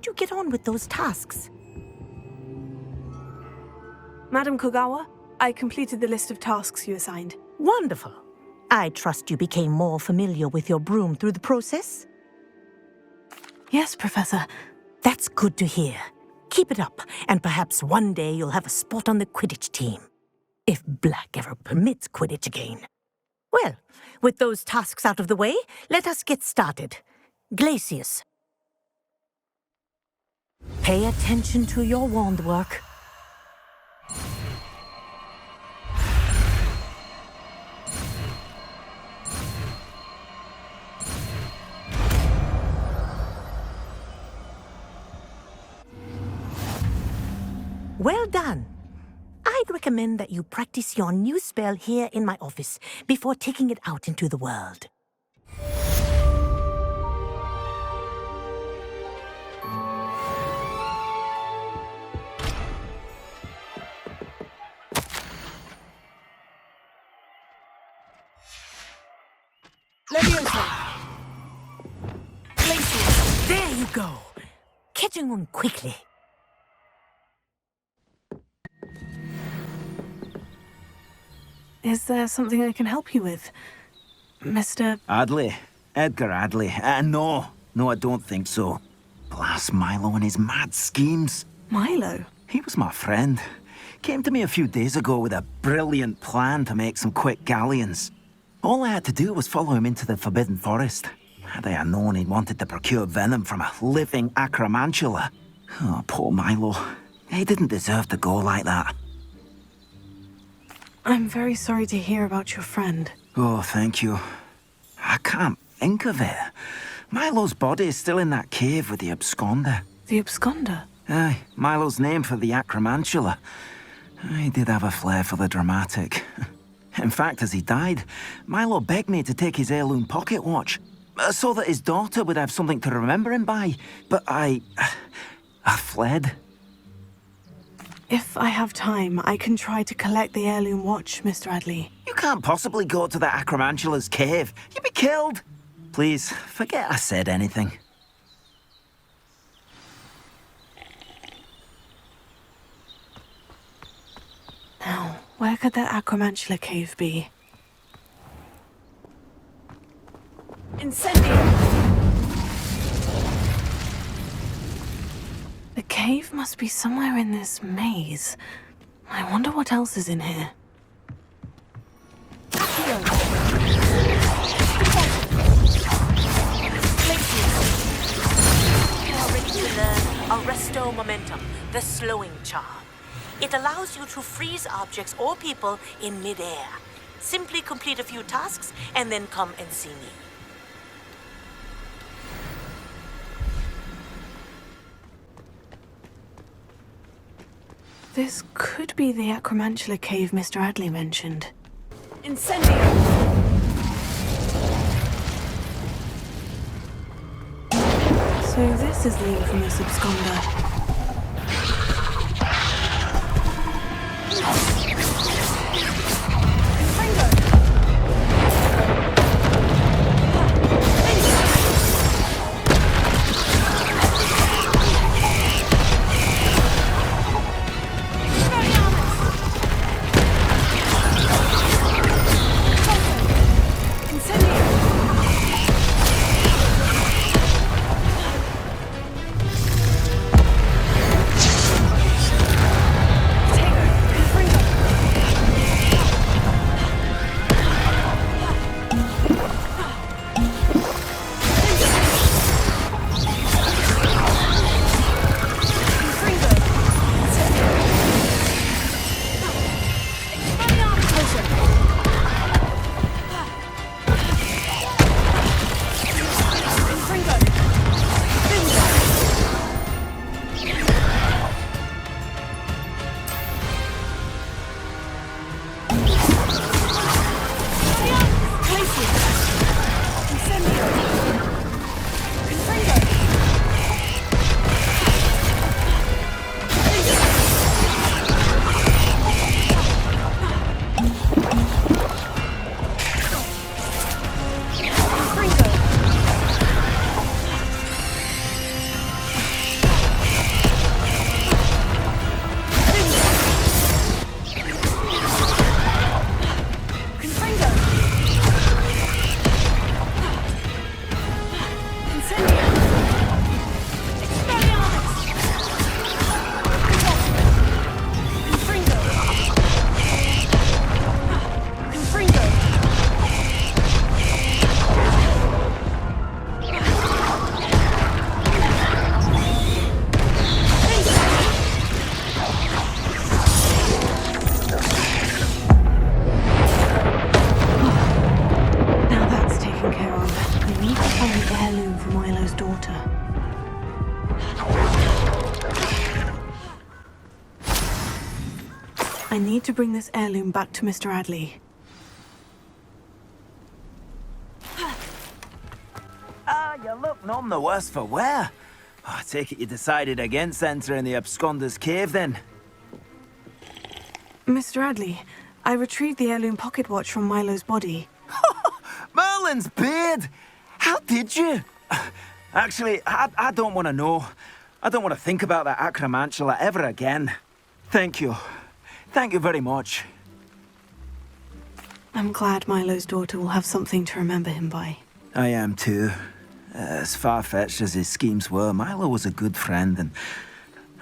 you get on with those tasks? Madam Kogawa, I completed the list of tasks you assigned. Wonderful. I trust you became more familiar with your broom through the process? Yes, Professor. That's good to hear. Keep it up, and perhaps one day you'll have a spot on the Quidditch team. If Black ever permits Quidditch again. Well, with those tasks out of the way, let us get started. Glacius. Pay attention to your wand work. Well done. I'd recommend that you practice your new spell here in my office before taking it out into the world. There you go. Catching on quickly. Is there something I can help you with, Mr. Adley. Edgar Adley. No, I don't think so. Blast Milo and his mad schemes. Milo? He was my friend. Came to me a few days ago with a brilliant plan to make some quick galleons. All I had to do was follow him into the Forbidden Forest. Had I known he wanted to procure venom from a living acromantula. Oh, poor Milo. He didn't deserve to go like that. I'm very sorry to hear about your friend. Oh, thank you. I can't think of it. Milo's body is still in that cave with the absconder. The absconder? Aye, Milo's name for the acromantula. He did have a flair for the dramatic. In fact, as he died, Milo begged me to take his heirloom pocket watch, so that his daughter would have something to remember him by. But I fled. If I have time, I can try to collect the heirloom watch, Mr. Adley. You can't possibly go to the acromantula's cave. You'd be killed. Please, forget I said anything. Now, where could that acromantula cave be? Incendio! The cave must be somewhere in this maze. I wonder what else is in here. You're ready to learn Arresto Momentum, the slowing charm. It allows you to freeze objects or people in midair. Simply complete a few tasks and then come and see me. This could be the acromantula cave Mr. Adley mentioned. Incendio! So this is the infamous absconder. I need to bring this heirloom back to Mr. Adley. You look none the worse for wear. I take it you decided against entering the Absconder's Cave, then? Mr. Adley, I retrieved the heirloom pocket watch from Milo's body. Merlin's beard! How did you? Actually, I don't want to know. I don't want to think about that acromantula ever again. Thank you. Thank you very much. I'm glad Milo's daughter will have something to remember him by. I am too. As far-fetched as his schemes were, Milo was a good friend, and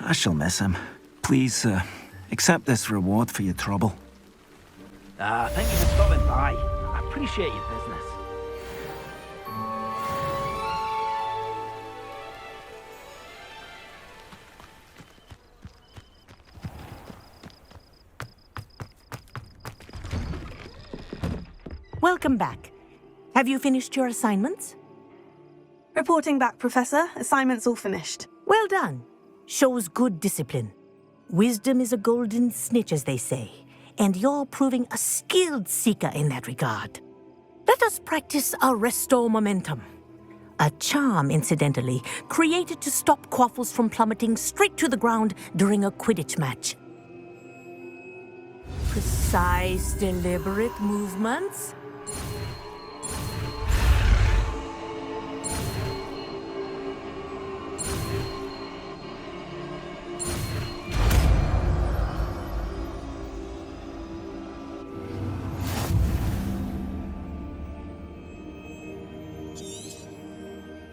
I shall miss him. Please, accept this reward for your trouble. Thank you for stopping by. I appreciate your business. Welcome back. Have you finished your assignments? Reporting back, Professor. Assignment's all finished. Well done. Shows good discipline. Wisdom is a golden snitch, as they say, and you're proving a skilled seeker in that regard. Let us practice our Restore Momentum. A charm, incidentally, created to stop quaffles from plummeting straight to the ground during a Quidditch match. Precise, deliberate movements.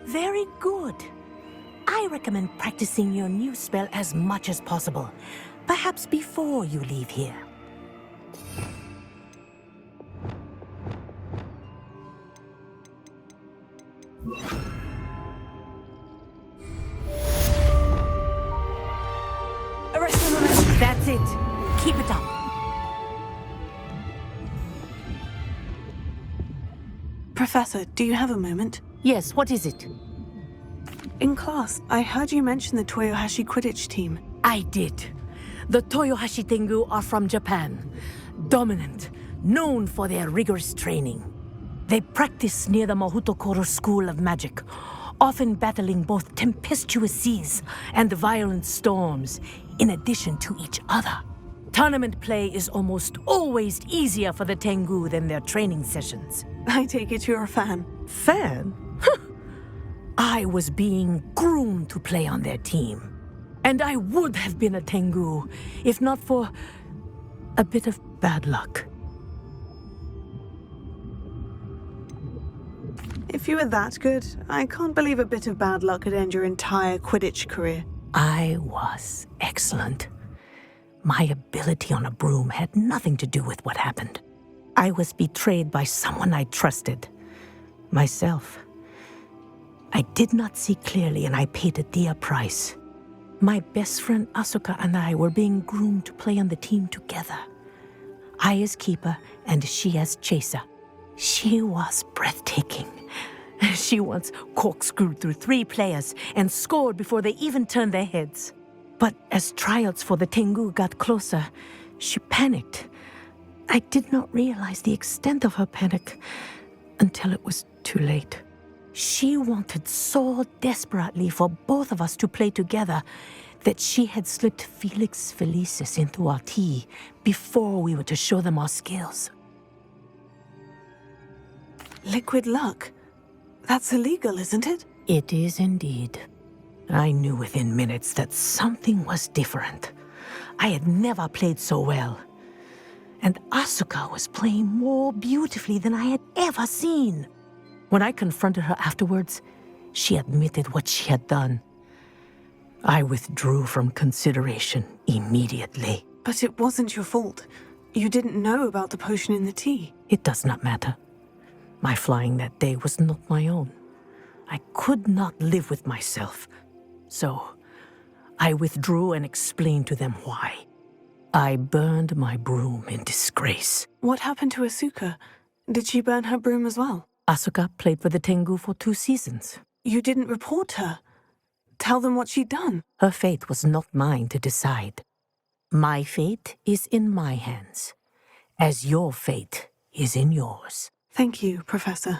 Very good. I recommend practicing your new spell as much as possible, perhaps before you leave here. Arrest the momentum. That's it. Keep it up. Professor, do you have a moment? Yes, what is it? In class, I heard you mention the Toyohashi Quidditch team. I did. The Toyohashi Tengu are from Japan. Dominant, known for their rigorous training. They practice near the Mahutokoro School of Magic, often battling both tempestuous seas and violent storms, in addition to each other. Tournament play is almost always easier for the Tengu than their training sessions. I take it you're a fan. Fan? I was being groomed to play on their team. And I would have been a Tengu, if not for a bit of bad luck. If you were that good, I can't believe a bit of bad luck could end your entire Quidditch career. I was excellent. My ability on a broom had nothing to do with what happened. I was betrayed by someone I trusted. Myself. I did not see clearly, and I paid a dear price. My best friend Asuka and I were being groomed to play on the team together. I as keeper, and she as chaser. She was breathtaking. She once corkscrewed through 3 players and scored before they even turned their heads. But as tryouts for the Tengu got closer, she panicked. I did not realize the extent of her panic until it was too late. She wanted so desperately for both of us to play together that she had slipped Felix Felicis into our tea before we were to show them our skills. Liquid luck? That's illegal, isn't it? It is indeed. I knew within minutes that something was different. I had never played so well. And Asuka was playing more beautifully than I had ever seen. When I confronted her afterwards, she admitted what she had done. I withdrew from consideration immediately. But it wasn't your fault. You didn't know about the potion in the tea. It does not matter. My flying that day was not my own. I could not live with myself. So, I withdrew and explained to them why. I burned my broom in disgrace. What happened to Asuka? Did she burn her broom as well? Asuka played for the Tengu for 2 seasons. You didn't report her. Tell them what she'd done. Her fate was not mine to decide. My fate is in my hands, as your fate is in yours. Thank you, Professor.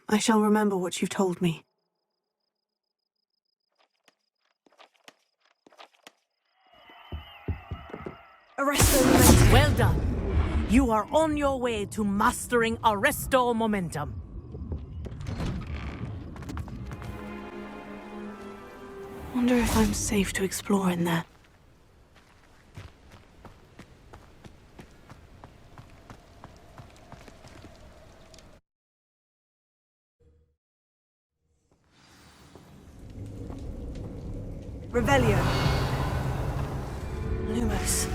I shall remember what you've told me. Arresto momentum. Well done. You are on your way to mastering Arresto momentum. Wonder if I'm safe to explore in there. Revelio. Lumos.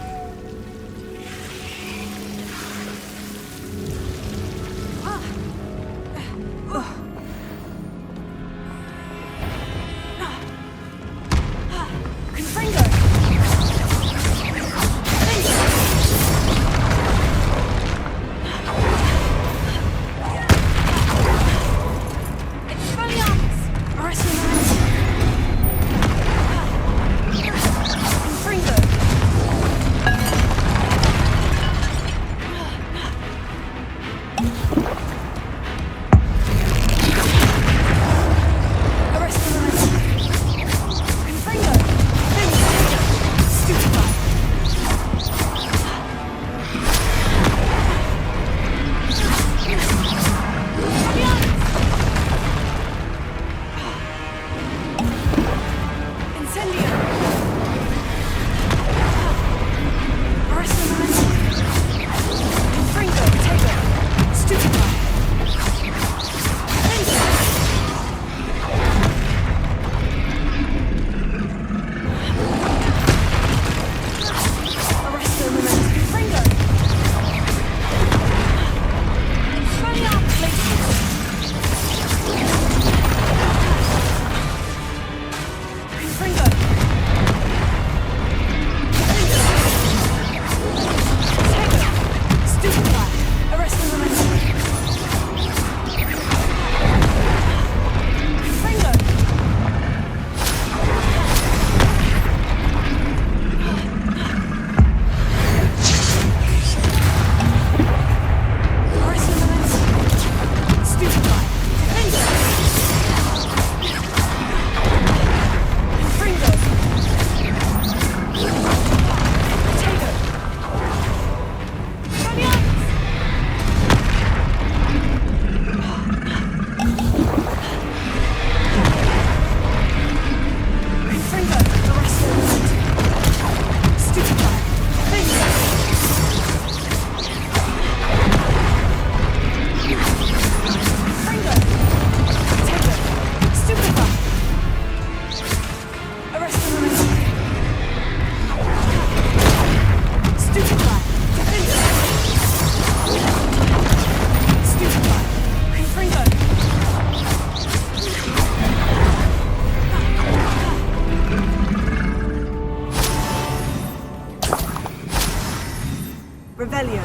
Revelio.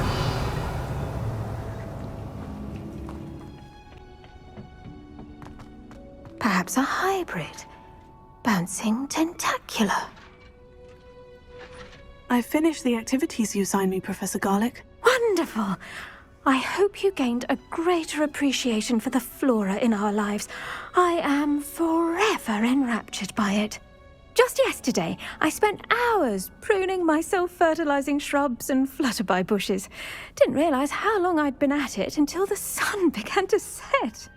Perhaps a hybrid. Bouncing tentacular. I finished the activities you assigned me, Professor Garlick. Wonderful! I hope you gained a greater appreciation for the flora in our lives. I am forever enraptured by it. Just yesterday, I spent hours pruning my self-fertilizing shrubs and flutterby bushes. Didn't realize how long I'd been at it until the sun began to set.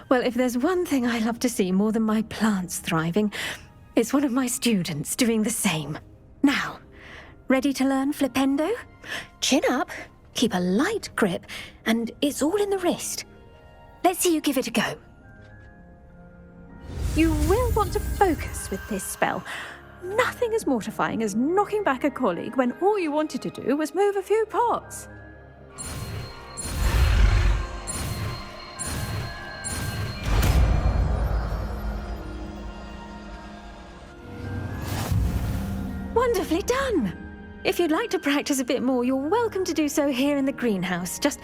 Well, if there's one thing I love to see more than my plants thriving, it's one of my students doing the same. Now, ready to learn Flipendo? Chin up, keep a light grip, and it's all in the wrist. Let's see you give it a go. You will want to focus with this spell. Nothing as mortifying as knocking back a colleague when all you wanted to do was move a few pots. Wonderfully done! If you'd like to practice a bit more, you're welcome to do so here in the greenhouse. Just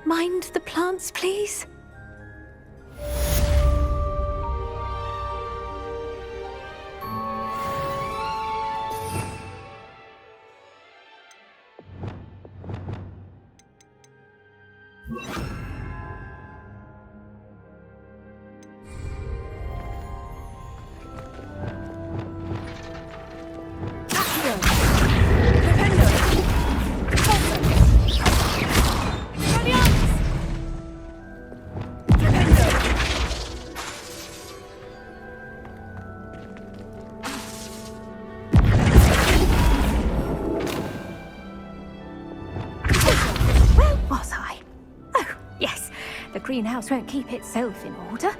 mind the plants, please. greenhouse won't keep itself in order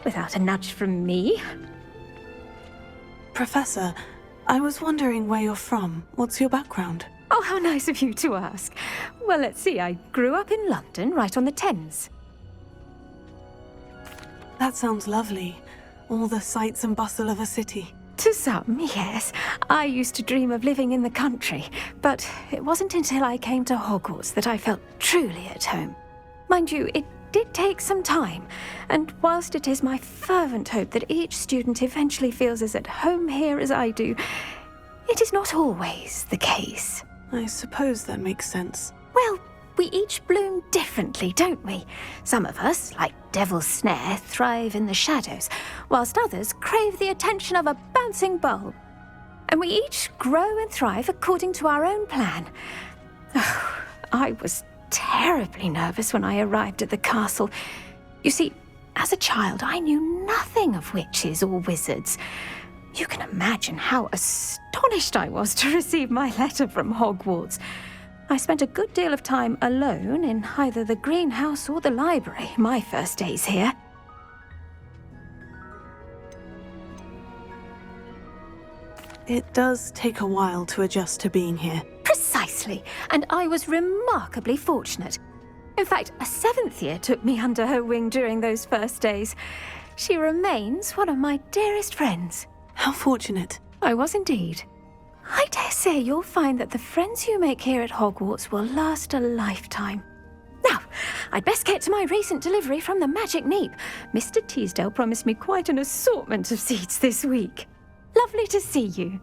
without a nudge from me. Professor, I was wondering where you're from. What's your background? Oh, how nice of you to ask. Well, let's see. I grew up in London, right on the Thames. That sounds lovely. All the sights and bustle of a city. To some, yes. I used to dream of living in the country, but it wasn't until I came to Hogwarts that I felt truly at home. Mind you, it did take some time, and whilst it is my fervent hope that each student eventually feels as at home here as I do, it is not always the case. I suppose that makes sense. Well, we each bloom differently, don't we? Some of us, like Devil's Snare, thrive in the shadows, whilst others crave the attention of a bouncing bulb. And we each grow and thrive according to our own plan. Oh, I was terribly nervous when I arrived at the castle. You see, as a child, I knew nothing of witches or wizards. You can imagine how astonished I was to receive my letter from Hogwarts. I spent a good deal of time alone in either the greenhouse or the library my first days here. It does take a while to adjust to being here. Precisely, and I was remarkably fortunate. In fact, a 7th year took me under her wing during those first days. She remains one of my dearest friends. How fortunate. I was indeed. I dare say you'll find that the friends you make here at Hogwarts will last a lifetime. Now, I'd best get to my recent delivery from the Magic Neep. Mr. Teasdale promised me quite an assortment of seeds this week. Lovely to see you.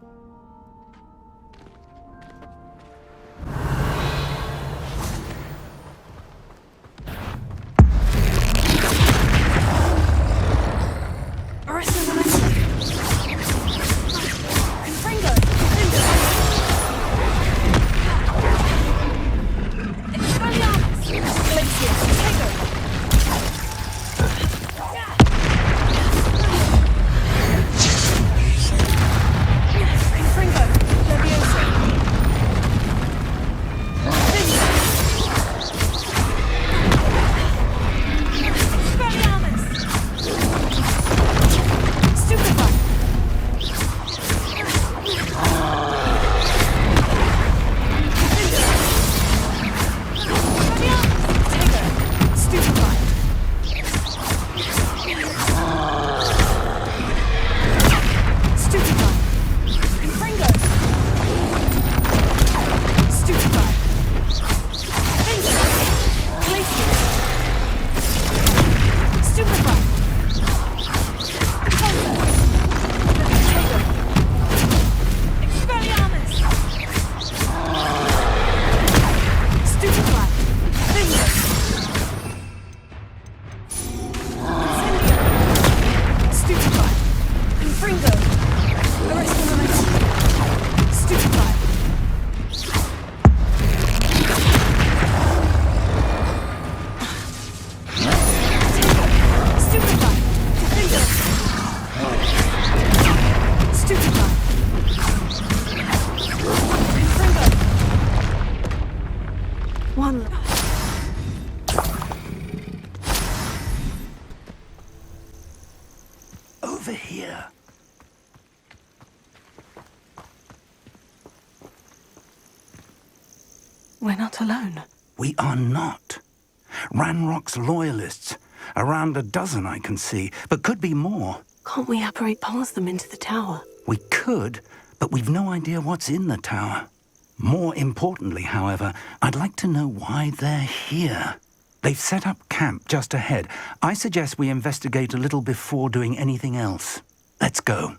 Over here. We're not alone. We are not. Ranrock's loyalists. Around a dozen I can see, but could be more. Can't we apparate past them into the tower? We could, but we've no idea what's in the tower. More importantly, however, I'd like to know why they're here. They've set up camp just ahead. I suggest we investigate a little before doing anything else. Let's go.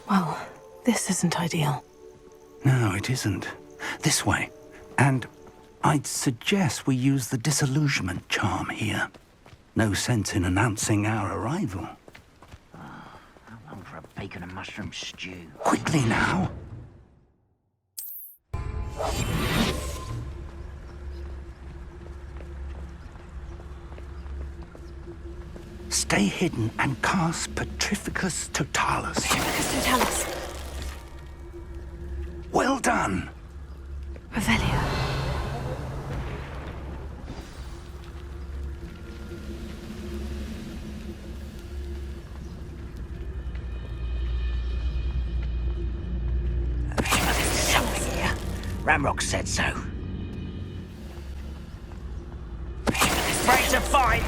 Well, this isn't ideal. No, it isn't. This way. And I'd suggest we use the disillusionment charm here. No sense in announcing our arrival. How long for a bacon and mushroom stew? Quickly now. Stay hidden and cast Petrificus Totalis. Petrificus Totalis. Well done. Revelio. Ramrock said so. Ready to fight!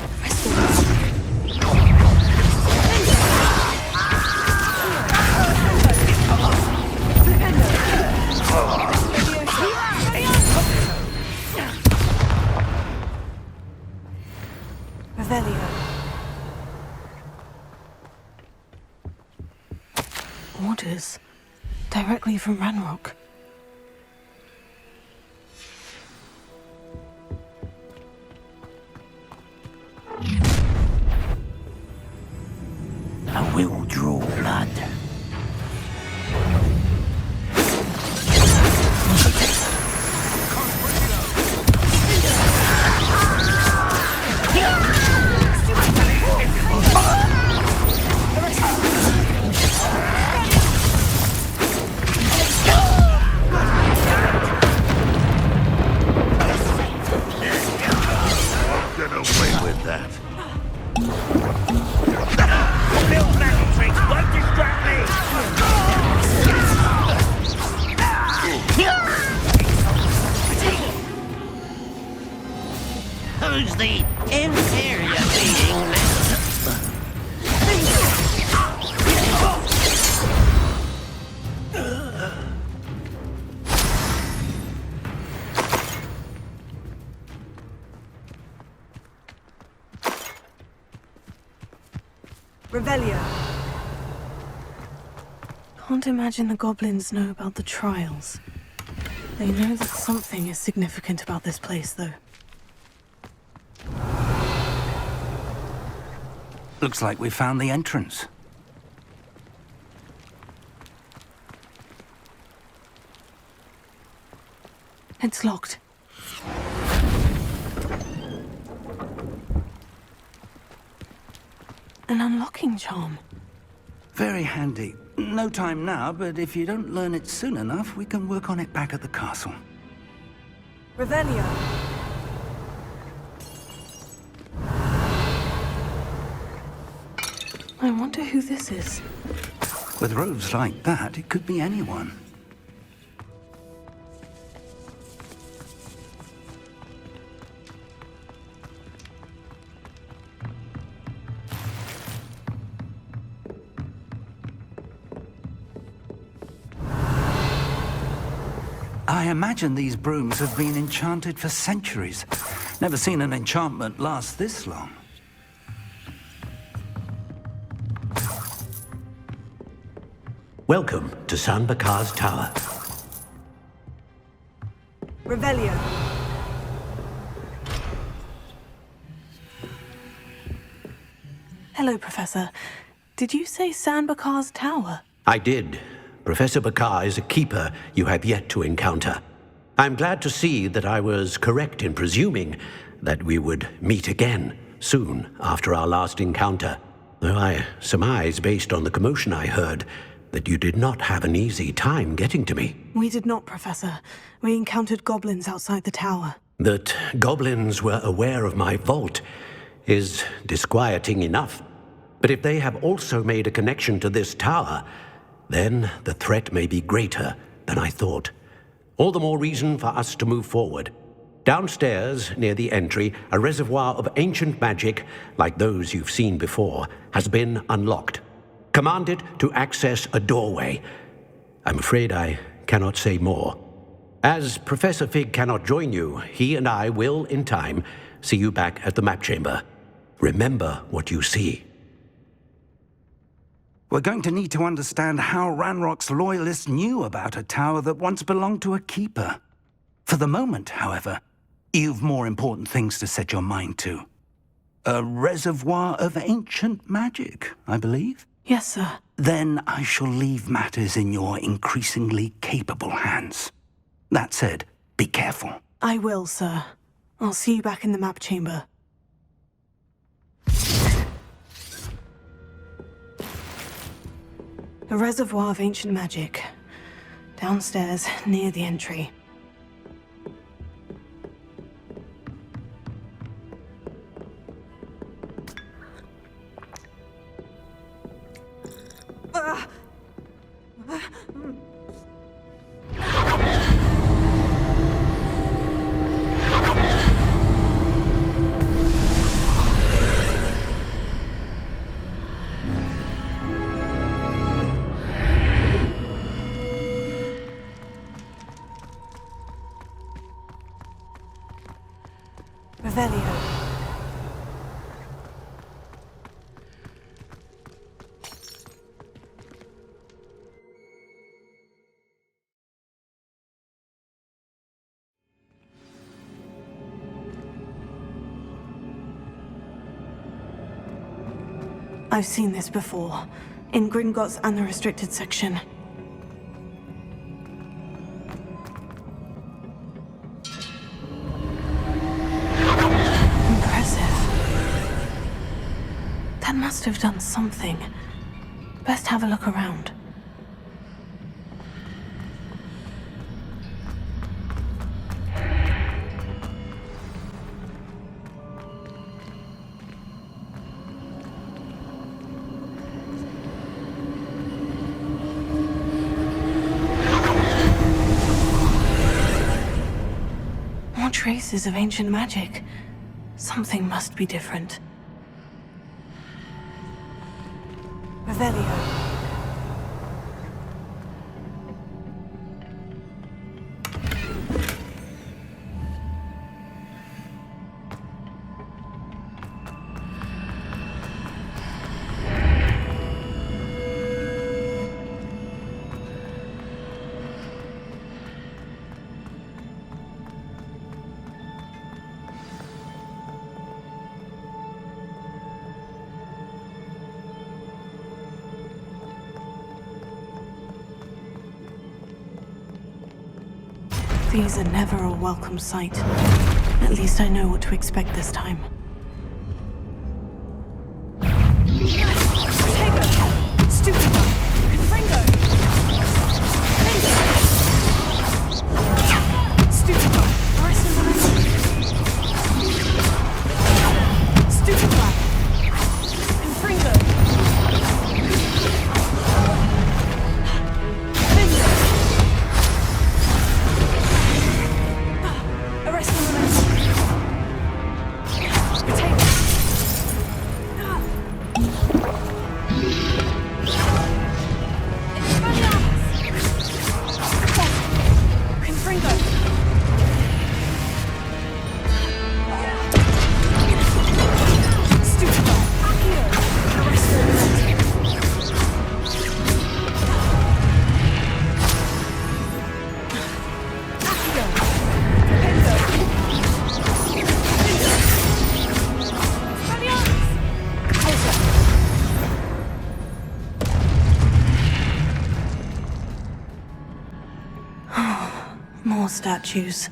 Revelio. Orders. Directly from Ranrock. I will draw blood. Get away with that. Build magic tricks won't distract me! Who's the inferior being Revelio. Can't imagine the goblins know about the trials. They know that something is significant about this place, though. Looks like we found the entrance. It's locked. An unlocking charm. Very handy. No time now, but if you don't learn it soon enough, we can work on it back at the castle. Revelio. I wonder who this is. With robes like that, it could be anyone. I imagine these brooms have been enchanted for centuries. Never seen an enchantment last this long. Welcome to San Bakar's Tower. Revelio. Hello, Professor. Did you say San Bakar's Tower? I did. Professor Bakar is a keeper you have yet to encounter. I'm glad to see that I was correct in presuming that we would meet again soon after our last encounter, though I surmise, based on the commotion I heard, that you did not have an easy time getting to me. We did not, Professor. We encountered goblins outside the tower. That goblins were aware of my vault is disquieting enough. But if they have also made a connection to this tower, then the threat may be greater than I thought. All the more reason for us to move forward. Downstairs, near the entry, a reservoir of ancient magic, like those you've seen before, has been unlocked. Command it to access a doorway. I'm afraid I cannot say more. As Professor Fig cannot join you, he and I will, in time, see you back at the map chamber. Remember what you see. We're going to need to understand how Ranrock's loyalists knew about a tower that once belonged to a keeper. For the moment, however, you've more important things to set your mind to. A reservoir of ancient magic, I believe? Yes, sir. Then I shall leave matters in your increasingly capable hands. That said, be careful. I will, sir. I'll see you back in the map chamber. A reservoir of ancient magic. Downstairs, near the entry. Revelio. I've seen this before, in Gringotts and the restricted section. Impressive. That must have done something. Best have a look around. Traces of ancient magic. Something must be different. Revelio. These are never a welcome sight. At least I know what to expect this time. More statues.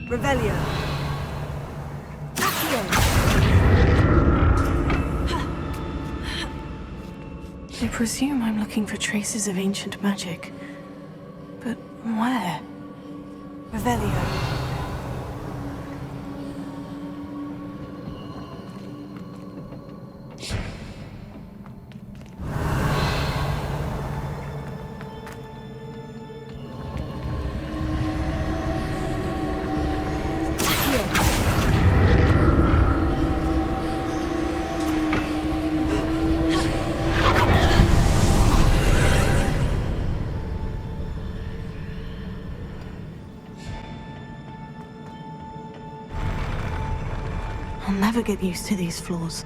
Revelio. I presume I'm looking for traces of ancient magic. But where? Revelio. I'll never get used to these floors.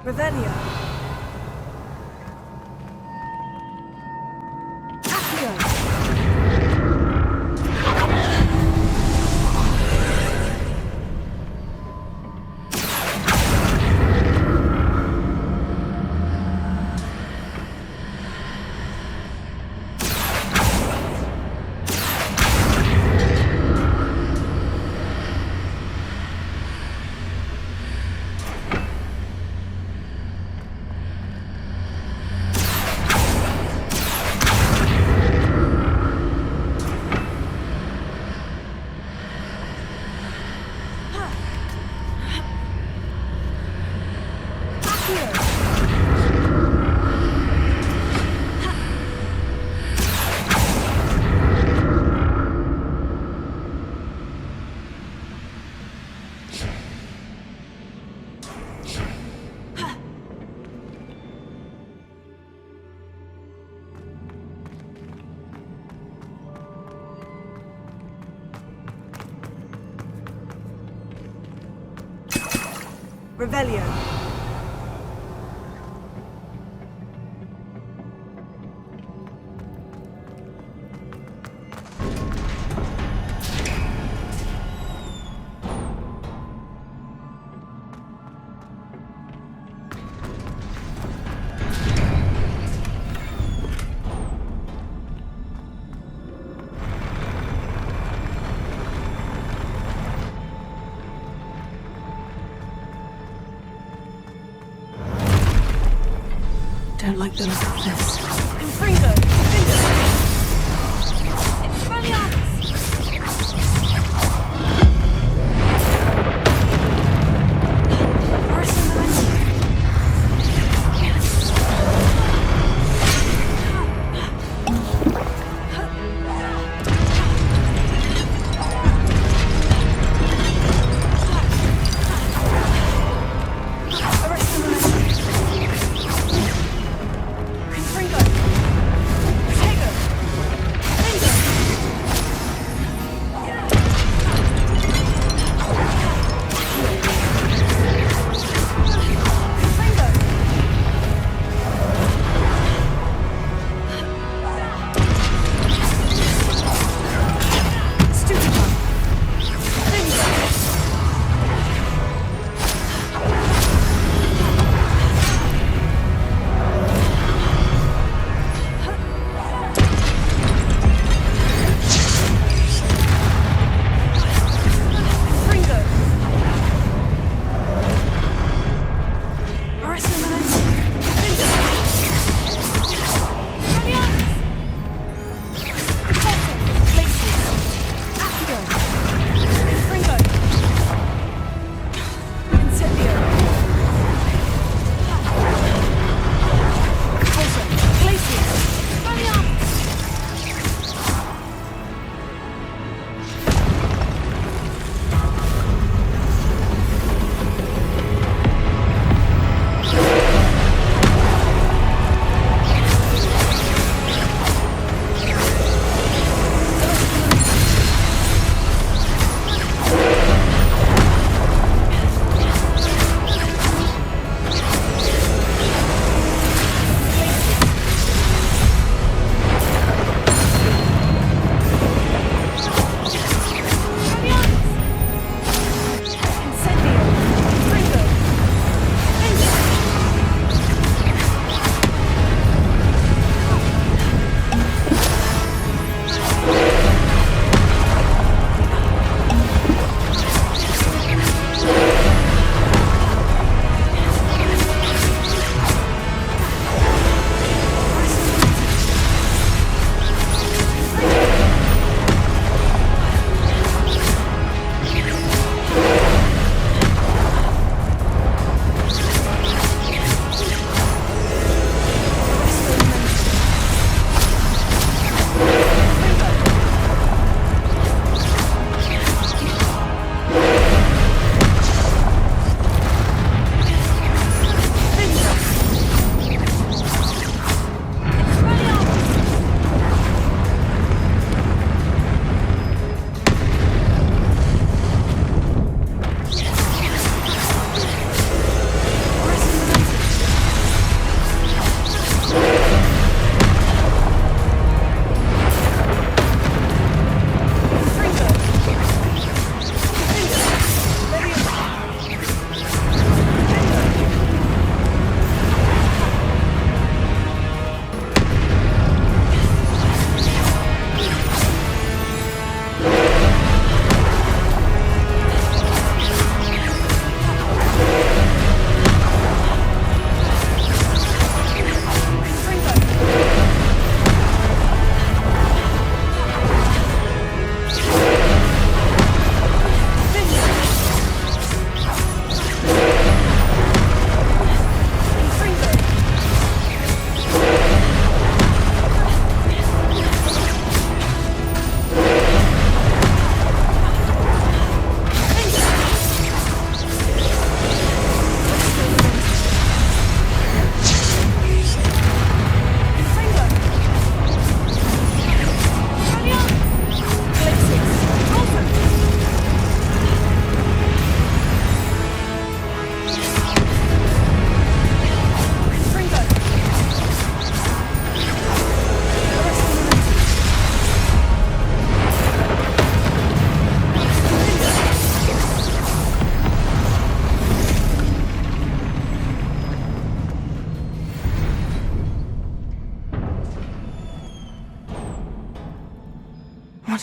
Revelio. Accio. Revelio. Don't like the look of this. Confringo! Confringo!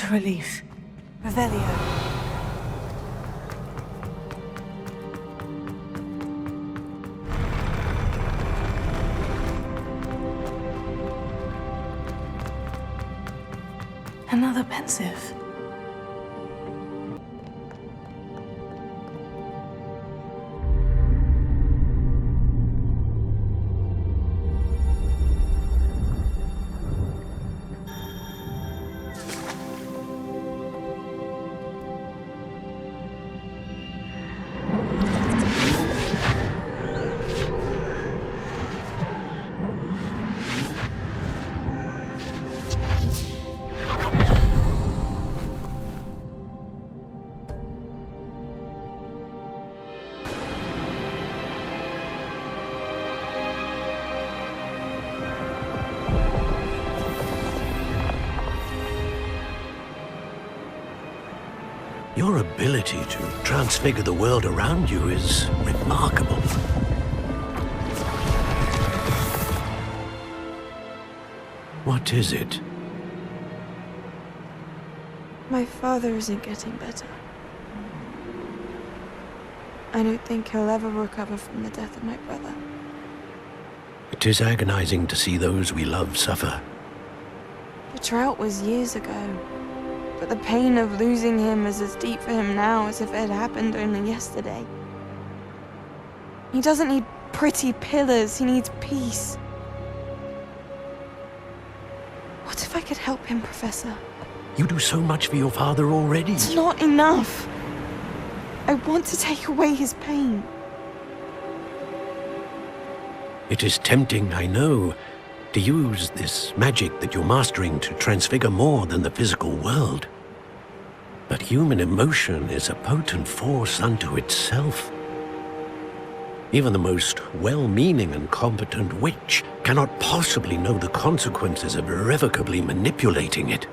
What a relief. Revelio. Another pensive. Your ability to transfigure the world around you is remarkable. What is it? My father isn't getting better. I don't think he'll ever recover from the death of my brother. It is agonizing to see those we love suffer. The drought was years ago, but the pain of losing him is as deep for him now as if it had happened only yesterday. He doesn't need pretty pillars, he needs peace. What if I could help him, Professor? You do so much for your father already. It's not enough. I want to take away his pain. It is tempting, I know, to use this magic that you're mastering to transfigure more than the physical world. But human emotion is a potent force unto itself. Even the most well-meaning and competent witch cannot possibly know the consequences of irrevocably manipulating it.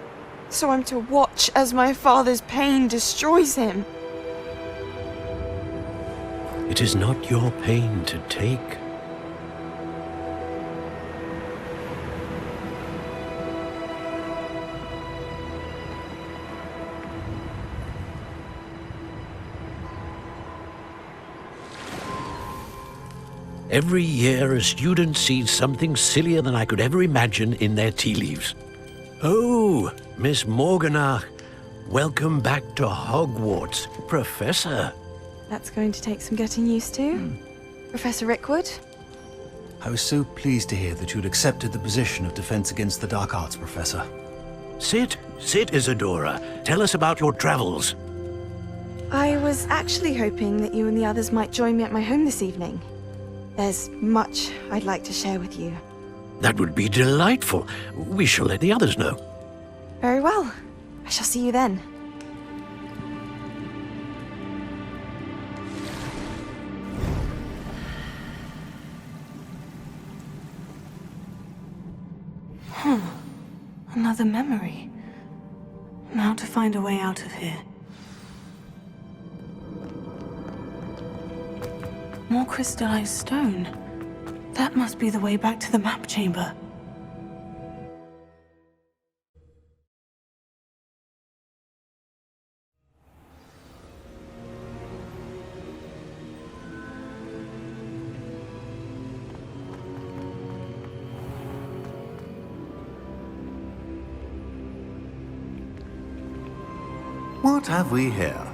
So I'm to watch as my father's pain destroys him. It is not your pain to take. Every year, a student sees something sillier than I could ever imagine in their tea leaves. Oh, Miss Morganach, welcome back to Hogwarts, Professor. That's going to take some getting used to. Professor Rickwood? I was so pleased to hear that you'd accepted the position of Defense Against the Dark Arts, Professor. Sit, Isadora. Tell us about your travels. I was actually hoping that you and the others might join me at my home this evening. There's much I'd like to share with you. That would be delightful. We shall let the others know. Very well. I shall see you then. Another memory. Now to find a way out of here. More crystallized stone. That must be the way back to the map chamber. What have we here?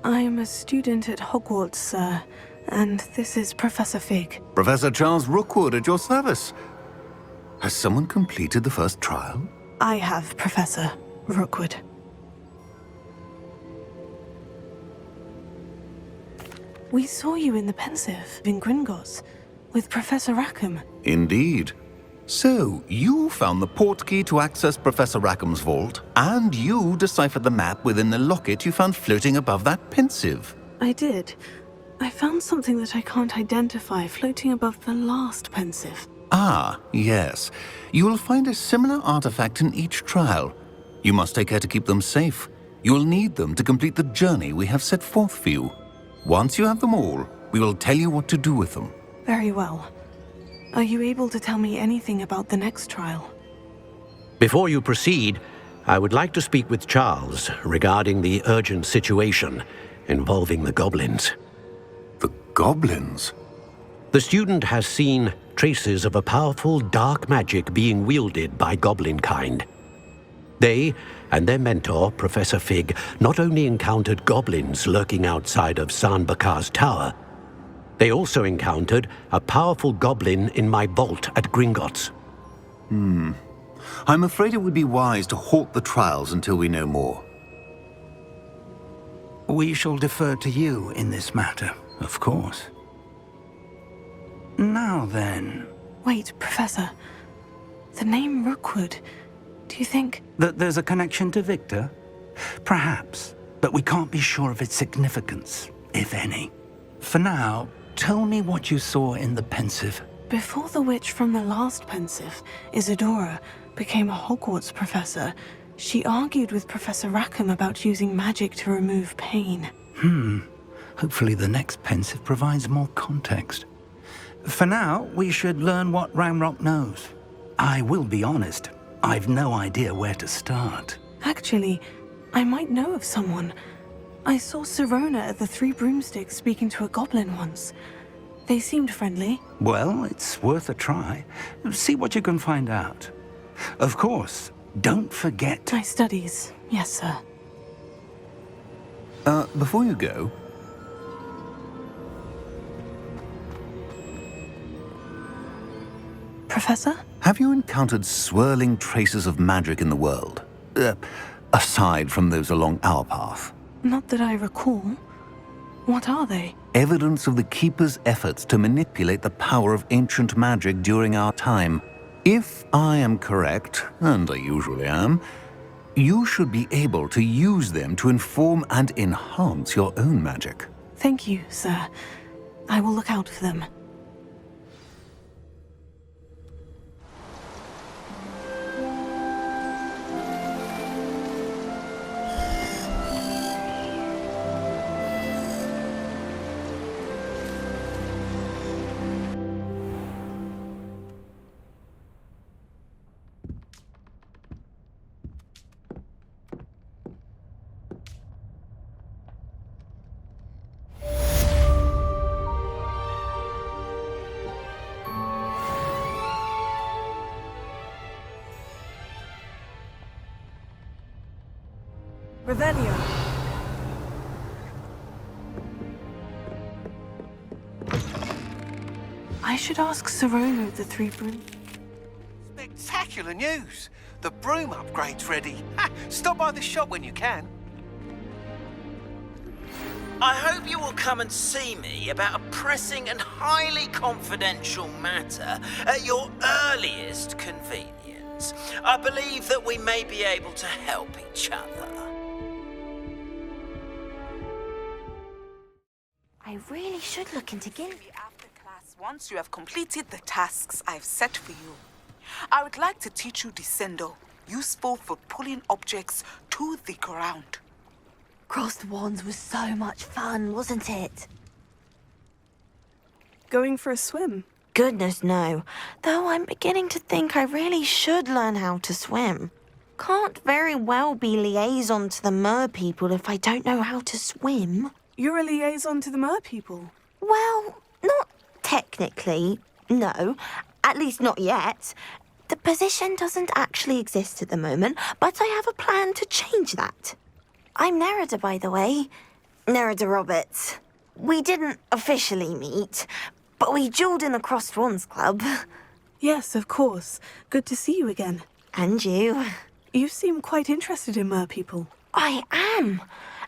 I'm a student at Hogwarts, sir, and this is Professor Fig. Professor Charles Rookwood at your service. Has someone completed the first trial? I have, Professor Rookwood. We saw you in the Pensive in Gringotts with Professor Rackham. Indeed. So, you found the portkey to access Professor Rackham's vault, and you deciphered the map within the locket you found floating above that Pensive. I did. I found something that I can't identify floating above the last Pensive. Ah, yes. You will find a similar artifact in each trial. You must take care to keep them safe. You will need them to complete the journey we have set forth for you. Once you have them all, we will tell you what to do with them. Very well. Are you able to tell me anything about the next trial? Before you proceed, I would like to speak with Charles regarding the urgent situation involving the goblins. The goblins? The student has seen traces of a powerful dark magic being wielded by goblin kind. They and their mentor, Professor Fig, not only encountered goblins lurking outside of San Bakar's tower, they also encountered a powerful goblin in my vault at Gringotts. I'm afraid it would be wise to halt the trials until we know more. We shall defer to you in this matter, of course. Now then... Wait, Professor. The name Rookwood. Do you think... That there's a connection to Victor? Perhaps, but we can't be sure of its significance, if any. For now, tell me what you saw in the Pensive. Before the witch from the last Pensive, Isadora, became a Hogwarts professor, she argued with Professor Rackham about using magic to remove pain. Hopefully the next Pensive provides more context. For now, we should learn what Ranrock knows. I will be honest, I've no idea where to start. Actually, I might know of someone. I saw Sirona at the Three Broomsticks speaking to a goblin once. They seemed friendly. Well, it's worth a try. See what you can find out. Of course, don't forget... My studies, yes, sir. Before you go... Professor? Have you encountered swirling traces of magic in the world? Aside from those along our path? Not that I recall. What are they? Evidence of the Keeper's efforts to manipulate the power of ancient magic during our time. If I am correct, and I usually am, you should be able to use them to inform and enhance your own magic. Thank you, sir. I will look out for them. Revelio. I should ask Sirona of the Three Broom. Spectacular news! The broom upgrade's ready. Ha! Stop by the shop when you can. I hope you will come and see me about a pressing and highly confidential matter at your earliest convenience. I believe that we may be able to help each other. I really should look into Maybe after class, once you have completed the tasks I've set for you, I would like to teach you Descendo, useful for pulling objects to the ground. Crossed Wands was so much fun, wasn't it? Going for a swim? Goodness, no. Though I'm beginning to think I really should learn how to swim. Can't very well be liaison to the mer people if I don't know how to swim. You're a liaison to the mer people. Well, not technically, no. At least not yet. The position doesn't actually exist at the moment, but I have a plan to change that. I'm Nerida, by the way. Nerida Roberts. We didn't officially meet, but we duelled in the Crossed Wands Club. Yes, of course. Good to see you again. And you. You seem quite interested in mer people. I am.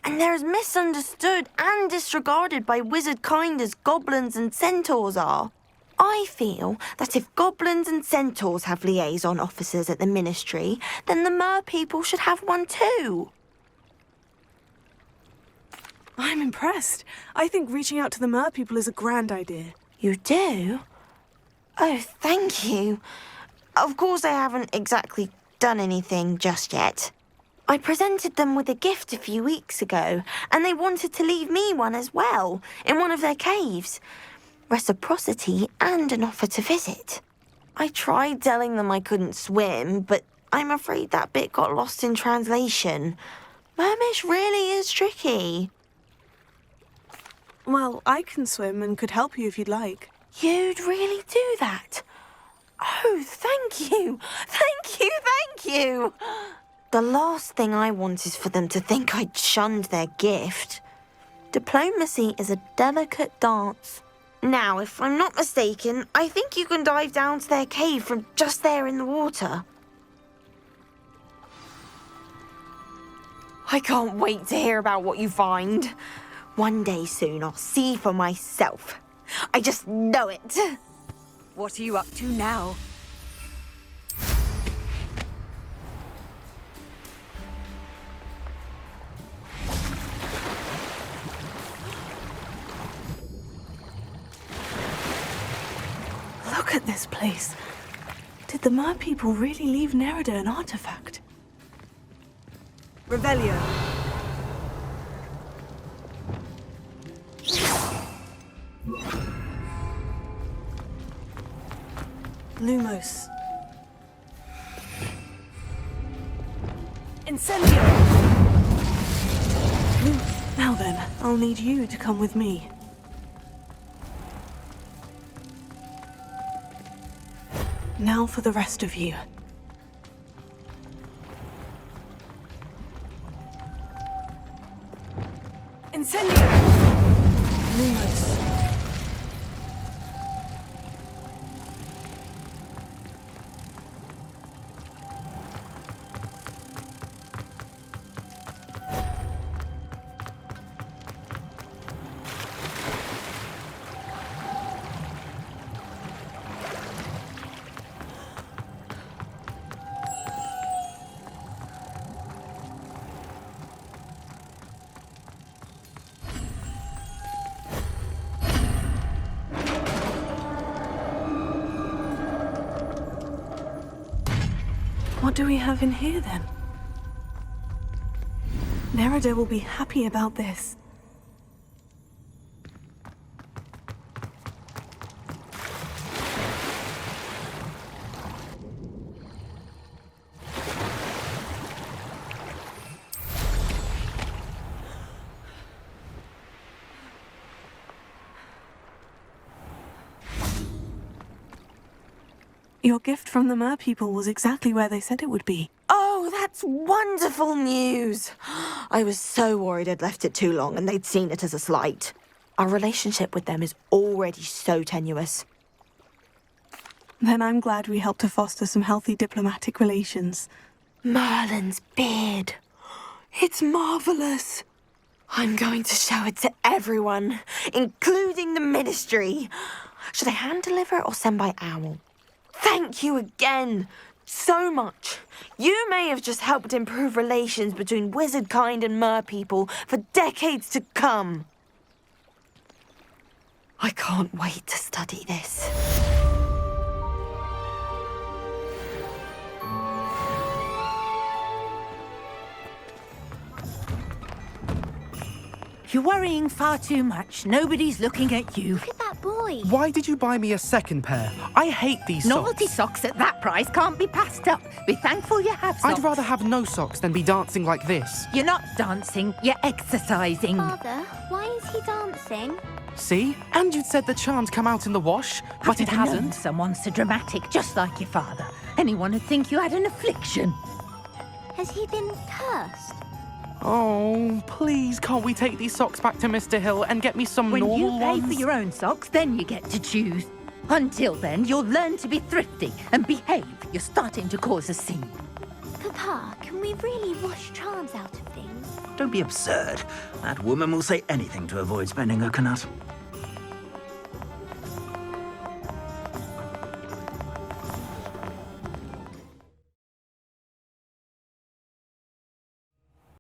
And they're as misunderstood and disregarded by wizard kind as goblins and centaurs are. I feel that if goblins and centaurs have liaison officers at the Ministry, then the mer people should have one too. I'm impressed. I think reaching out to the mer people is a grand idea. You do? Oh, thank you. Of course I haven't exactly done anything just yet. I presented them with a gift a few weeks ago, and they wanted to leave me one as well, in one of their caves. Reciprocity and an offer to visit. I tried telling them I couldn't swim, but I'm afraid that bit got lost in translation. Mermish really is tricky. Well, I can swim and could help you if you'd like. You'd really do that? Oh, thank you! Thank you, thank you! The last thing I want is for them to think I'd shunned their gift. Diplomacy is a delicate dance. Now, if I'm not mistaken, I think you can dive down to their cave from just there in the water. I can't wait to hear about what you find. One day soon I'll see for myself. I just know it. What are you up to now? Look at this place. Did the Mer people really leave Nerida an artifact? Revelio. Lumos. Incendio! Now then, I'll need you to come with me. Now for the rest of you. Incendio! Lumos. What do we have in here, then? Nerida will be happy about this. Your gift from the Mer people was exactly where they said it would be. Oh, that's wonderful news! I was so worried I'd left it too long and they'd seen it as a slight. Our relationship with them is already so tenuous. Then I'm glad we helped to foster some healthy diplomatic relations. Merlin's beard. It's marvelous. I'm going to show it to everyone, including the Ministry. Should I hand deliver it or send by owl? Thank you again, so much. You may have just helped improve relations between wizard kind and Mer people for decades to come. I can't wait to study this. You're worrying far too much. Nobody's looking at you. Look at that boy. Why did you buy me a second pair? I hate these socks. Novelty socks at that price can't be passed up. Be thankful you have socks. I'd rather have no socks than be dancing like this. You're not dancing, you're exercising. Father, why is he dancing? See? And you'd said the charm's come out in the wash, but it hasn't. Someone so dramatic, just like your father. Anyone would think you had an affliction. Has he been cursed? Oh, please, can't we take these socks back to Mr. Hill and get me some normal ones? When you pay for your own socks, then you get to choose. Until then, you'll learn to be thrifty and behave. You're starting to cause a scene. Papa, can we really wash charms out of things? Don't be absurd. That woman will say anything to avoid spending her knut.